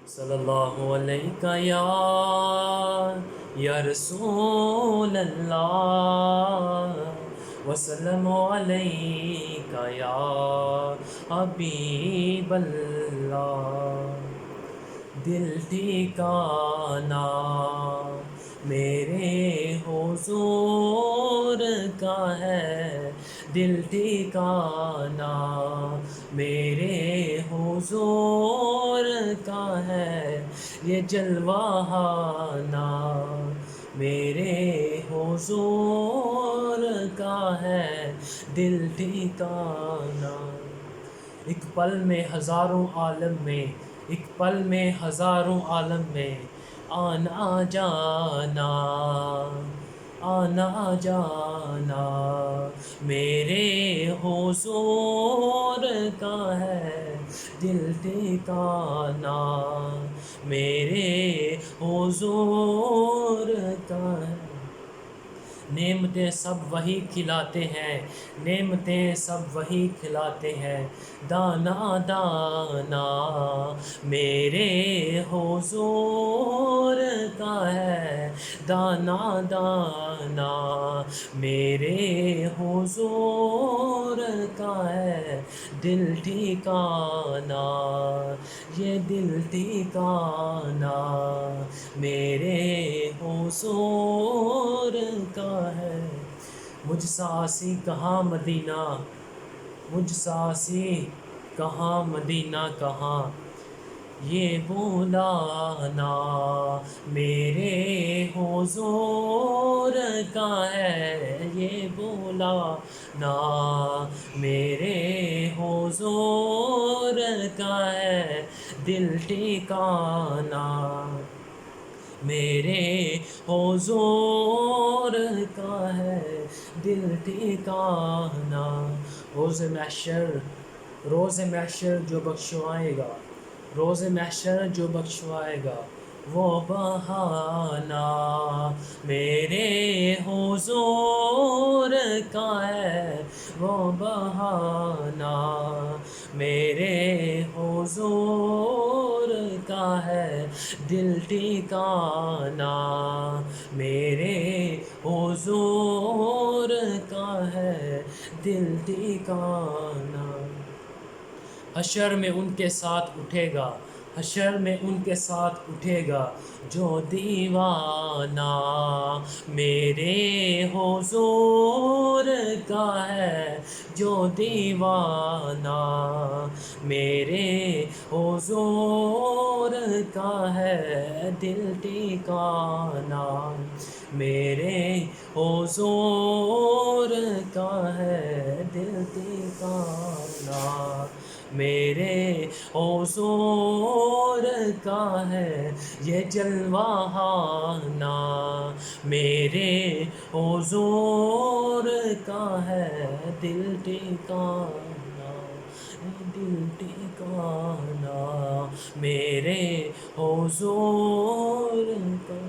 صلی اللہ علیہ یا رسول اللہ، وسلم علیکہ یا حبیب اللہ۔ دل ٹھکانا میرے حضور کا ہے، دل ٹھکانا میرے حضور کا ہے، یہ جلوہانا میرے حضور کا ہے، دل ٹھکانا۔ ایک پل میں ہزاروں عالم میں، ایک پل میں ہزاروں عالم میں، آنا جانا آنا جانا میرے حضور کا ہے، دل ٹھکانا میرے حضور کا ہے۔ نعمتیں سب وہی کھلاتے ہیں، نعمتیں سب وہی کھلاتے ہیں، دانا دانا میرے حضور کا ہے، دانا دانا میرے حضور کا ہے، دل ٹھکانا یہ دل ٹھکانا میرے حضور کا ہے۔ مجھ ساسی کہاں مدینہ، مجھ ساسی کہاں مدینہ کہاں، یہ بلانا میرے حضور کا ہے، یہ بلانا میرے حضور کا ہے، دل ٹھکانا میرے حضور کا ہے، دل ٹھکانا۔ روز محشر، روز محشر جو بخشوائے گا، روز محشر جو بخشوائے گا، وہ بہانہ میرے حضور کا ہے، وہ بہانہ میرے حضور کا ہے، دل ٹھکانا میرے حضور کا ہے، دل ٹھکانا۔ حشر میں ان کے ساتھ اٹھے گا، حشر میں ان کے ساتھ اٹھے گا جو دیوانہ میرے حضور کا ہے، جو دیوانہ میرے حضور کا ہے، دل ٹھکانا میرے حضور کا ہے، دل ٹھکانا میرے حضور کا ہے، یہ جلوہانا میرے حضور کا ہے، دل ٹھکانا دل ٹھکانا میرے حضور کا